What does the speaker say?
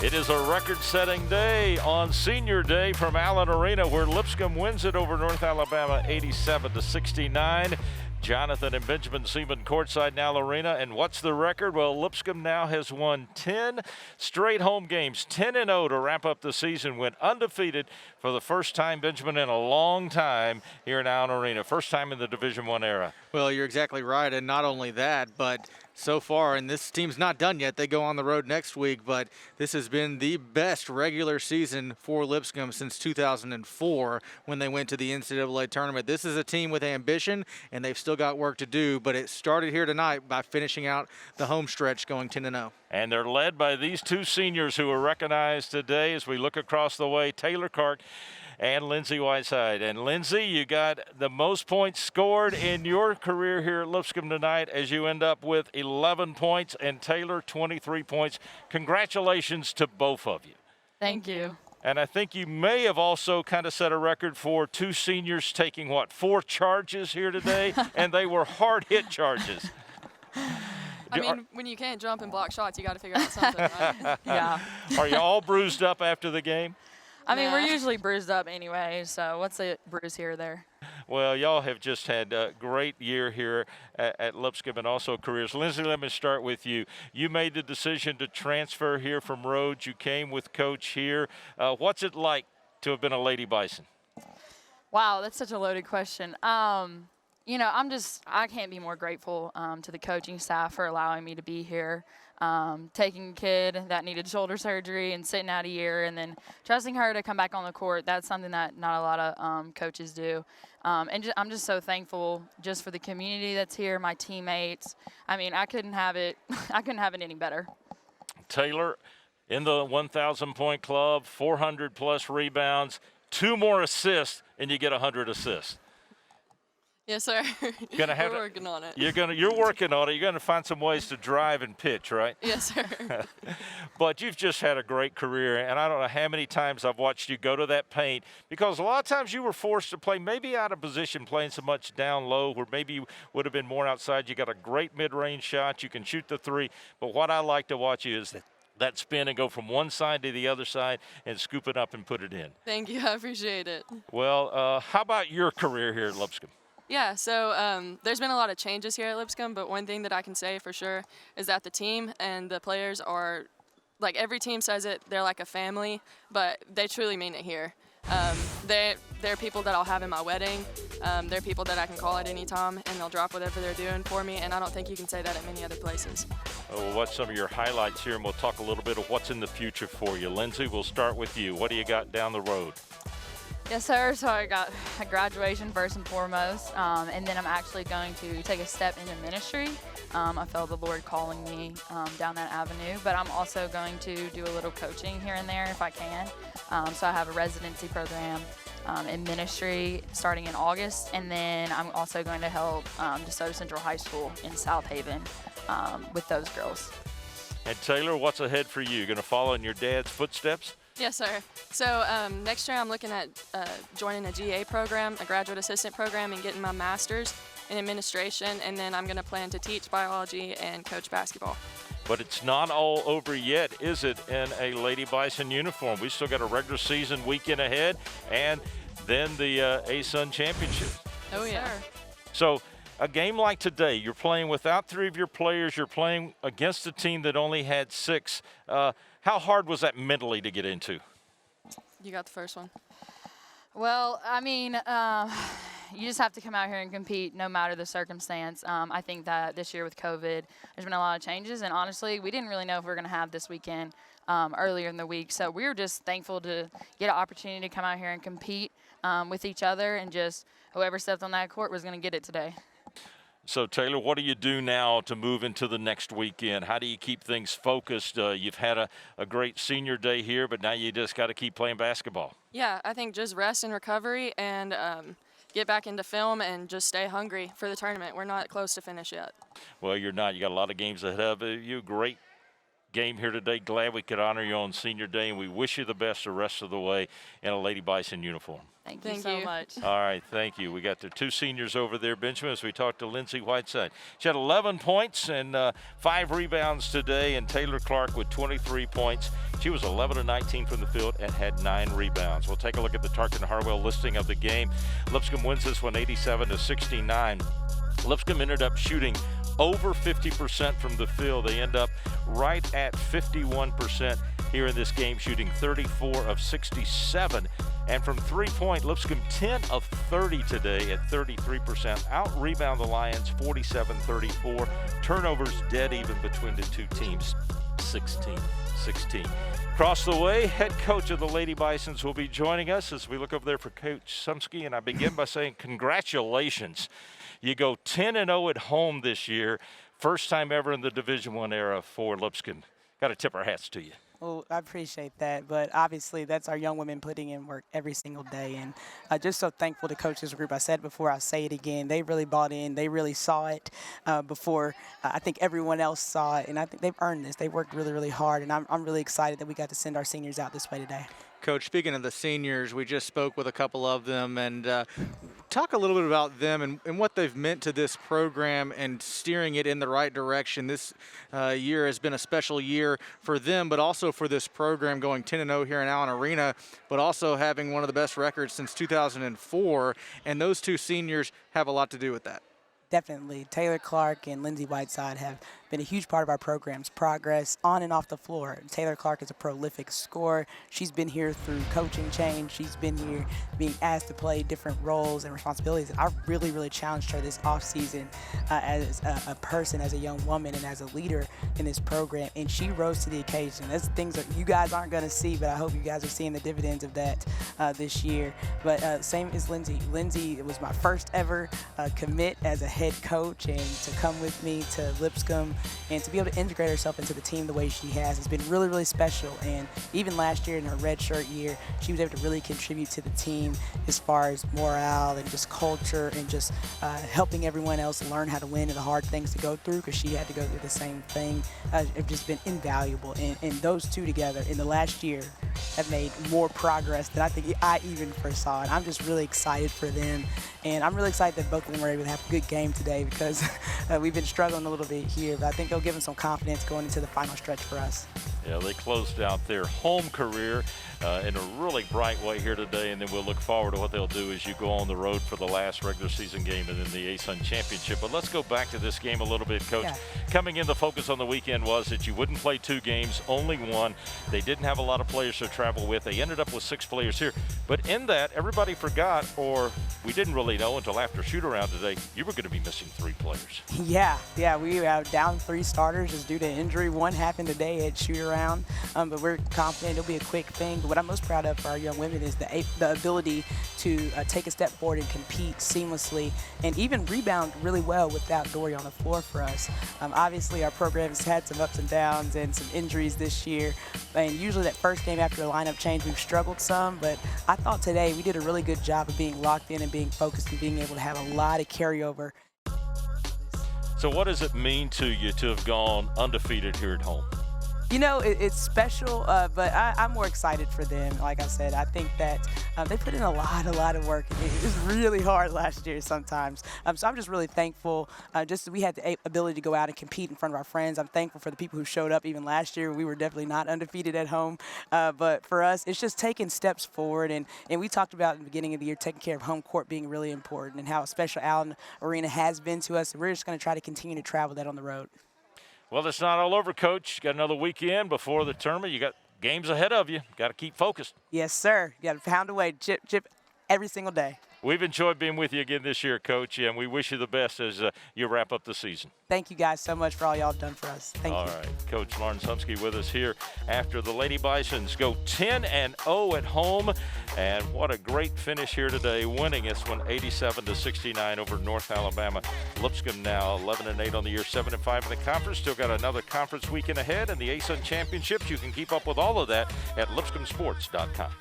It is a record-setting day on Senior Day from Allen Arena, where Lipscomb wins it over North Alabama 87-69. Jonathan and Benjamin Seaman courtside in Allen Arena. And what's the record? Well, Lipscomb now has won 10 straight home games, 10-0 to wrap up the season, went undefeated for the first time, Benjamin, in a long time here in Allen Arena. First time in the Division I era. Well, you're exactly right, and not only that, but so far, and this team's not done yet, they go on the road next week, but this has been the best regular season for Lipscomb since 2004 when they went to the NCAA tournament. This is a team with ambition, and they've still got work to do, but it started here tonight by finishing out the home stretch going 10-0. And they're led by these two seniors who are recognized today as we look across the way, Taylor Clark and Lindsay Whiteside. And Lindsay, you got the most points scored in your career here at Lipscomb tonight as you end up with 11 points, and Taylor 23 points. Congratulations to both of you. Thank you. And I think you may have also kind of set a record for two seniors taking, what, 4 charges here today? And they were hard-hit charges. I mean, when you can't jump and block shots, you got to figure out something, right? Yeah. Are you all bruised up after the game? I mean, we're usually bruised up anyway, so what's a bruise here or there? Well, y'all have just had a great year here at Lipscomb and also careers. Lindsay, let me start with you. You made the decision to transfer here from Rhodes. You came with Coach here. What's it like to have been a Lady Bison? Wow, that's such a loaded question. You know, I can't be more grateful to the coaching staff for allowing me to be here. Taking a kid that needed shoulder surgery and sitting out a year and then trusting her to come back on the court, that's something that not a lot of coaches do. I'm just so thankful just for the community that's here, my teammates. I mean, I couldn't have it any better. Taylor, in the 1,000-point club, 400-plus rebounds, 2 more assists, and you get 100 assists. Yes, sir. We're working on it. You're working on it. You're gonna find some ways to drive and pitch, right? Yes, sir. But you've just had a great career, and I don't know how many times I've watched you go to that paint, because a lot of times you were forced to play maybe out of position, playing so much down low, where maybe you would have been more outside. You got a great mid-range shot. You can shoot the 3. But what I like to watch you is that spin and go from one side to the other side and scoop it up and put it in. Thank you. I appreciate it. Well, how about your career here at Lipscomb? Yeah, so there's been a lot of changes here at Lipscomb, but one thing that I can say for sure is that the team and the players are, like every team says it, they're like a family, but they truly mean it here. They're people that I'll have in my wedding. They're people that I can call at any time, and they'll drop whatever they're doing for me, and I don't think you can say that at many other places. Well, what's some of your highlights here, and we'll talk a little bit of what's in the future for you. Lindsay, we'll start with you. What do you got down the road? Yes, sir. So I got a graduation first and foremost, and then I'm actually going to take a step into ministry. I felt the Lord calling me down that avenue, but I'm also going to do a little coaching here and there if I can. So I have a residency program in ministry starting in August, and then I'm also going to help DeSoto Central High School in South Haven with those girls. And Taylor, what's ahead for you? Going to follow in your dad's footsteps? Yes, sir. So next year I'm looking at joining a GA program, a graduate assistant program, and getting my master's in administration, and then I'm going to plan to teach biology and coach basketball. But it's not all over yet, is it, in a Lady Bison uniform? We still got a regular season weekend ahead, and then the ASUN Championship. Oh, yeah. So a game like today, you're playing without 3 of your players. You're playing against a team that only had 6. How hard was that mentally to get into? You got the first one. Well, I mean, you just have to come out here and compete no matter the circumstance. I think that this year with COVID, there's been a lot of changes, and honestly, we didn't really know if we were going to have this weekend earlier in the week. So we were just thankful to get an opportunity to come out here and compete with each other, and just whoever stepped on that court was going to get it today. So, Taylor, what do you do now to move into the next weekend? How do you keep things focused? You've had a great senior day here, but now you just got to keep playing basketball. Yeah, I think just rest and recovery and get back into film and just stay hungry for the tournament. We're not close to finish yet. Well, you're not. You got a lot of games ahead of you. Great game here today. Glad we could honor you on senior day, and we wish you the best the rest of the way in a Lady Bison uniform. Thank you so much. All right, thank you. We got the 2 seniors over there, Benjamin, as we talked to Lindsay Whiteside. She had 11 points and 5 rebounds today, and Taylor Clark with 23 points. She was 11 of 19 from the field and had 9 rebounds. We'll take a look at the Tarkin-Harwell listing of the game. Lipscomb wins this one 87-69. Lipscomb ended up shooting over 50% from the field. They end up right at 51% here in this game, shooting 34 of 67. And from three-point, Lipscomb 10 of 30 today at 33%. Out-rebound the Lions 47-34. Turnovers dead even between the two teams, 16-16. Across the way, head coach of the Lady Bisons will be joining us as we look over there for Coach Sumski. And I begin by saying congratulations. You go 10-0 at home this year. First time ever in the Division I era for Lipscomb. Got to tip our hats to you. Well, I appreciate that, but obviously that's our young women putting in work every single day, and just so thankful to coach this group. I said before, I'll say it again. They really bought in. They really saw it before I think everyone else saw it, and I think they've earned this. They worked really, really hard, and I'm really excited that we got to send our seniors out this way today. Coach, speaking of the seniors, we just spoke with a couple of them, and talk a little bit about them and what they've meant to this program and steering it in the right direction. This year has been a special year for them, but also for this program going 10-0 here in Allen Arena, but also having one of the best records since 2004, and those two seniors have a lot to do with that. Definitely. Taylor Clark and Lindsay Whiteside have been a huge part of our program's progress on and off the floor. Taylor Clark is a prolific scorer. She's been here through coaching change. She's been here being asked to play different roles and responsibilities. And I really, really challenged her this offseason as a person, as a young woman, and as a leader in this program. And she rose to the occasion. That's things that you guys aren't going to see, but I hope you guys are seeing the dividends of that this year. But same as Lindsay. Lindsay, it was my first ever commit as a head coach, and to come with me to Lipscomb and to be able to integrate herself into the team the way she has been really, really special. And even last year in her red shirt year, she was able to really contribute to the team as far as morale and just culture and just helping everyone else learn how to win and the hard things to go through, because she had to go through the same thing. Have just been invaluable. And those two together in the last year have made more progress than I think I even foresaw. And I'm just really excited for them. And I'm really excited that both of them were able to have a good game today, because we've been struggling a little bit here, but I think they'll give them some confidence going into the final stretch for us. Yeah, they closed out their home career in a really bright way here today, and then we'll look forward to what they'll do as you go on the road for the last regular season game and then the ASUN Championship. But let's go back to this game a little bit, Coach. Yeah. Coming in, the focus on the weekend was that you wouldn't play 2 games, only 1. They didn't have a lot of players to travel with. They ended up with 6 players here. But in that, everybody forgot, or we didn't really know until after shoot-around today, you were going to be missing 3 players. Yeah, we are down 3 starters just due to injury. 1 happened today at shoot-around, but we're confident it'll be a quick thing. But what I'm most proud of for our young women is the ability to take a step forward and compete seamlessly and even rebound really well without Dory on the floor for us. Obviously, our program has had some ups and downs and some injuries this year, and usually that first game after a lineup change, we've struggled some, but I thought today we did a really good job of being locked in and being focused and being able to have a lot of carryover. So what does it mean to you to have gone undefeated here at home? You know, it's special, but I'm more excited for them. Like I said, I think that they put in a lot of work. It was really hard last year sometimes. So I'm just really thankful. Just that we had the ability to go out and compete in front of our friends. I'm thankful for the people who showed up even last year. We were definitely not undefeated at home. But for us, it's just taking steps forward. And we talked about in the beginning of the year taking care of home court being really important and how special Allen Arena has been to us. And we're just going to try to continue to travel that on the road. Well, it's not all over, Coach. You got another weekend before the tournament. You got games ahead of you. Got to keep focused. Yes, sir. You got to pound away, chip every single day. We've enjoyed being with you again this year, Coach, and we wish you the best as you wrap up the season. Thank you guys so much for all y'all have done for us. Thank you. All right, Coach Lauren Sumski with us here after the Lady Bisons go 10-0 at home, and what a great finish here today, winning this one 87-69 over North Alabama. Lipscomb now 11-8 on the year, 7-5 in the conference. Still got another conference weekend ahead, and the ASUN Championships. You can keep up with all of that at lipscombsports.com.